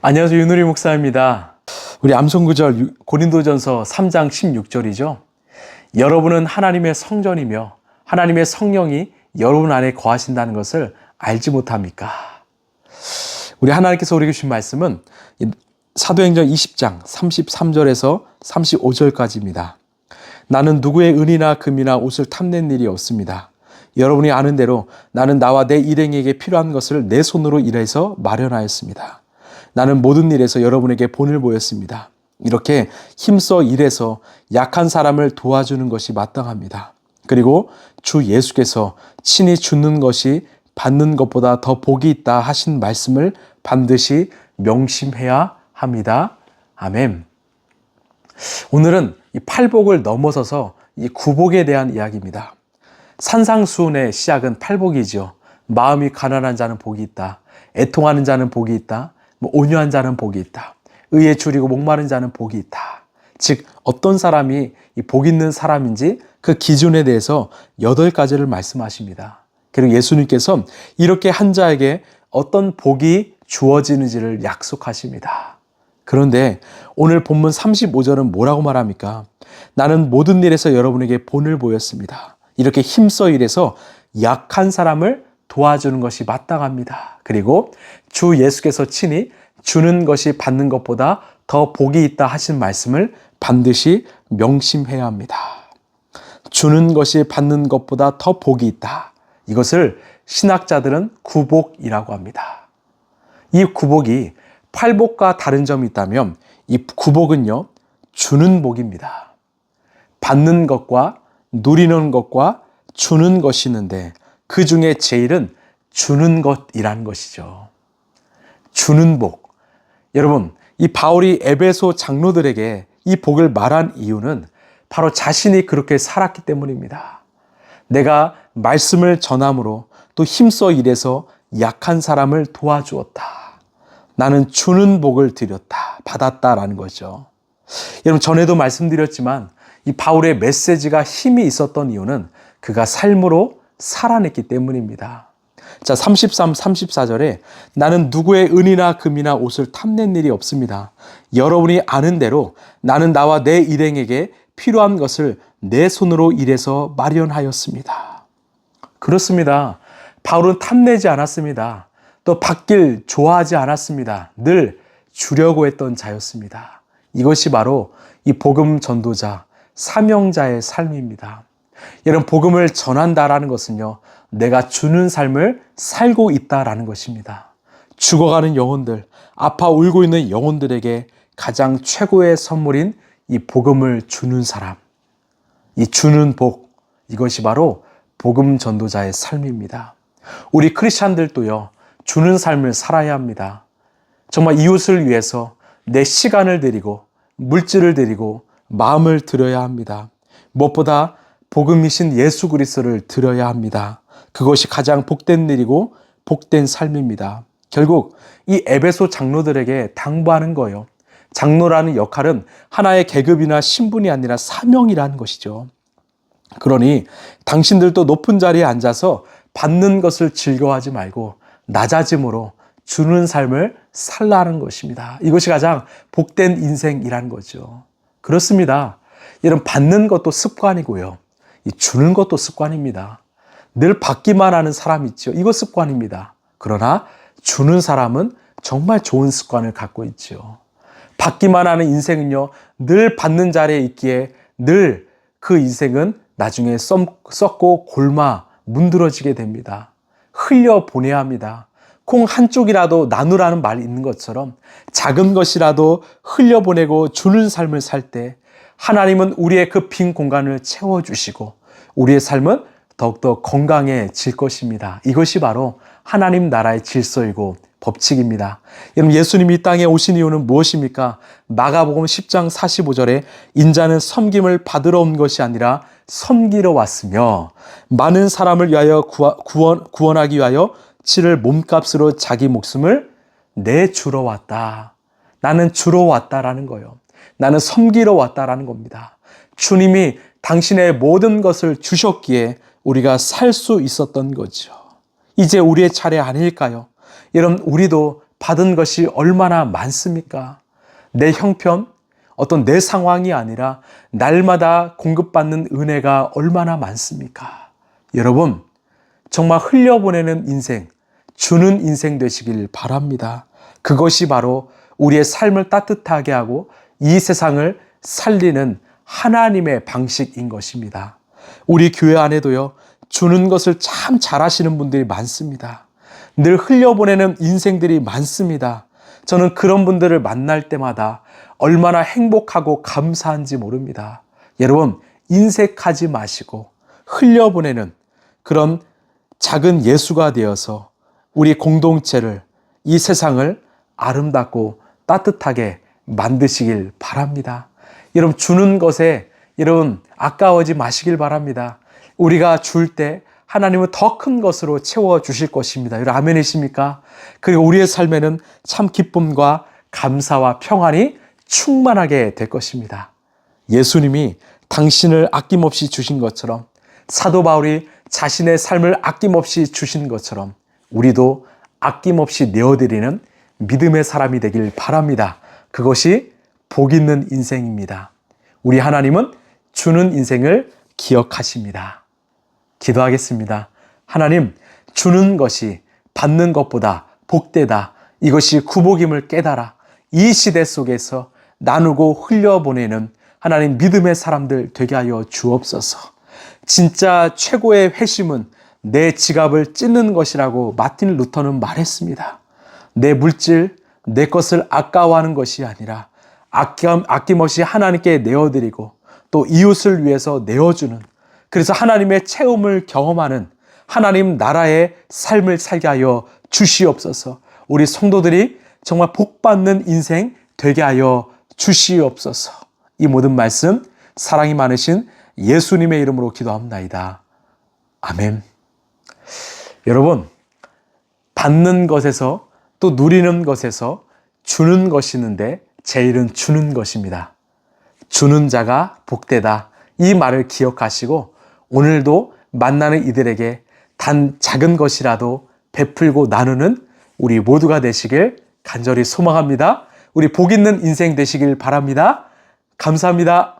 안녕하세요. 윤우리 목사입니다. 우리 암송구절 고린도전서 3장 16절이죠. 여러분은 하나님의 성전이며 하나님의 성령이 여러분 안에 거하신다는 것을 알지 못합니까? 우리 하나님께서 우리에게 주신 말씀은 사도행전 20장 33절에서 35절까지입니다. 나는 누구의 은이나 금이나 옷을 탐낸 일이 없습니다. 여러분이 아는 대로 나는 나와 내 일행에게 필요한 것을 내 손으로 일해서 마련하였습니다. 나는 모든 일에서 여러분에게 본을 보였습니다. 이렇게 힘써 일해서 약한 사람을 도와주는 것이 마땅합니다. 그리고 주 예수께서 친히 주는 것이 받는 것보다 더 복이 있다 하신 말씀을 반드시 명심해야 합니다. 아멘. 오늘은 이 팔복을 넘어서서 이 구복에 대한 이야기입니다. 산상수훈의 시작은 팔복이죠. 마음이 가난한 자는 복이 있다. 애통하는 자는 복이 있다. 온유한 자는 복이 있다. 의에 줄이고 목마른 자는 복이 있다. 즉 어떤 사람이 이 복 있는 사람인지 그 기준에 대해서 8가지를 말씀하십니다. 그리고 예수님께서 이렇게 한 자에게 어떤 복이 주어지는지를 약속하십니다. 그런데 오늘 본문 35절은 뭐라고 말합니까? 나는 모든 일에서 여러분에게 본을 보였습니다. 이렇게 힘써 일해서 약한 사람을 도와주는 것이 마땅합니다. 그리고 주 예수께서 친히 주는 것이 받는 것보다 더 복이 있다 하신 말씀을 반드시 명심해야 합니다. 주는 것이 받는 것보다 더 복이 있다. 이것을 신학자들은 구복이라고 합니다. 이 구복이 팔복과 다른 점이 있다면 이 구복은요, 주는 복입니다. 받는 것과 누리는 것과 주는 것이 있는데 그 중에 제일은 주는 것이라는 것이죠. 주는 복. 여러분, 이 바울이 에베소 장로들에게 이 복을 말한 이유는 바로 자신이 그렇게 살았기 때문입니다. 내가 말씀을 전함으로 또 힘써 일해서 약한 사람을 도와주었다. 나는 주는 복을 드렸다, 받았다라는 거죠. 여러분, 전에도 말씀드렸지만 이 바울의 메시지가 힘이 있었던 이유는 그가 삶으로 살아냈기 때문입니다. 자, 33, 34절에 나는 누구의 은이나 금이나 옷을 탐낸 일이 없습니다. 여러분이 아는 대로 나는 나와 내 일행에게 필요한 것을 내 손으로 일해서 마련하였습니다. 그렇습니다. 바울은 탐내지 않았습니다. 또 받길 좋아하지 않았습니다. 늘 주려고 했던 자였습니다. 이것이 바로 이 복음 전도자, 사명자의 삶입니다. 여러분, 복음을 전한다라는 것은요, 내가 주는 삶을 살고 있다라는 것입니다. 죽어가는 영혼들, 아파 울고 있는 영혼들에게 가장 최고의 선물인 이 복음을 주는 사람, 이 주는 복, 이것이 바로 복음 전도자의 삶입니다. 우리 크리스찬들도요, 주는 삶을 살아야 합니다. 정말 이웃을 위해서 내 시간을 드리고 물질을 드리고 마음을 드려야 합니다. 무엇보다 복음이신 예수 그리스도를 드려야 합니다. 그것이 가장 복된 일이고 복된 삶입니다. 결국 이 에베소 장로들에게 당부하는 거예요. 장로라는 역할은 하나의 계급이나 신분이 아니라 사명이라는 것이죠. 그러니 당신들도 높은 자리에 앉아서 받는 것을 즐거워하지 말고 낮아짐으로 주는 삶을 살라는 것입니다. 이것이 가장 복된 인생이라는 거죠. 그렇습니다. 여러분, 받는 것도 습관이고요. 이 주는 것도 습관입니다. 늘 받기만 하는 사람 있죠. 이거 습관입니다. 그러나 주는 사람은 정말 좋은 습관을 갖고 있죠. 받기만 하는 인생은요, 늘 받는 자리에 있기에 늘 그 인생은 나중에 썩고 골마 문드러지게 됩니다. 흘려 보내야 합니다. 콩 한쪽이라도 나누라는 말이 있는 것처럼 작은 것이라도 흘려보내고 주는 삶을 살 때 하나님은 우리의 그 빈 공간을 채워주시고 우리의 삶은 더욱더 건강해질 것입니다. 이것이 바로 하나님 나라의 질서이고 법칙입니다. 여러분, 예수님이 이 땅에 오신 이유는 무엇입니까? 마가복음 10장 45절에 인자는 섬김을 받으러 온 것이 아니라 섬기러 왔으며 많은 사람을 위하여 구원하기 위하여 치를 몸값으로 자기 목숨을 내주러 왔다. 나는 주러 왔다라는 거예요. 나는 섬기러 왔다라는 겁니다. 주님이 당신의 모든 것을 주셨기에 우리가 살 수 있었던 거죠. 이제 우리의 차례 아닐까요? 여러분, 우리도 받은 것이 얼마나 많습니까? 내 형편, 어떤 내 상황이 아니라 날마다 공급받는 은혜가 얼마나 많습니까? 여러분, 정말 흘려보내는 인생, 주는 인생 되시길 바랍니다. 그것이 바로 우리의 삶을 따뜻하게 하고 이 세상을 살리는 하나님의 방식인 것입니다. 우리 교회 안에도요, 주는 것을 참 잘하시는 분들이 많습니다. 늘 흘려보내는 인생들이 많습니다. 저는 그런 분들을 만날 때마다 얼마나 행복하고 감사한지 모릅니다. 여러분, 인색하지 마시고 흘려보내는 그런 작은 예수가 되어서 우리 공동체를, 이 세상을 아름답고 따뜻하게 만드시길 바랍니다. 여러분, 주는 것에 여러분 아까워하지 마시길 바랍니다. 우리가 줄 때 하나님은 더 큰 것으로 채워주실 것입니다. 여러분, 아멘이십니까? 그리고 우리의 삶에는 참 기쁨과 감사와 평안이 충만하게 될 것입니다. 예수님이 당신을 아낌없이 주신 것처럼, 사도 바울이 자신의 삶을 아낌없이 주신 것처럼 우리도 아낌없이 내어드리는 믿음의 사람이 되길 바랍니다. 그것이 복 있는 인생입니다. 우리 하나님은 주는 인생을 기억하십니다. 기도하겠습니다. 하나님, 주는 것이 받는 것보다 복되다. 이것이 구복임을 깨달아 이 시대 속에서 나누고 흘려보내는 하나님 믿음의 사람들 되게 하여 주옵소서. 진짜 최고의 회심은 내 지갑을 찢는 것이라고 마틴 루터는 말했습니다. 내 물질, 내 것을 아까워하는 것이 아니라 아낌없이 하나님께 내어드리고 또 이웃을 위해서 내어주는, 그래서 하나님의 체험을 경험하는 하나님 나라의 삶을 살게 하여 주시옵소서. 우리 성도들이 정말 복받는 인생 되게 하여 주시옵소서. 이 모든 말씀 사랑이 많으신 예수님의 이름으로 기도합나이다. 아멘. 여러분, 받는 것에서 또 누리는 것에서 주는 것이 있는데 제일은 주는 것입니다. 주는 자가 복되다. 이 말을 기억하시고 오늘도 만나는 이들에게 단 작은 것이라도 베풀고 나누는 우리 모두가 되시길 간절히 소망합니다. 우리 복 있는 인생 되시길 바랍니다. 감사합니다.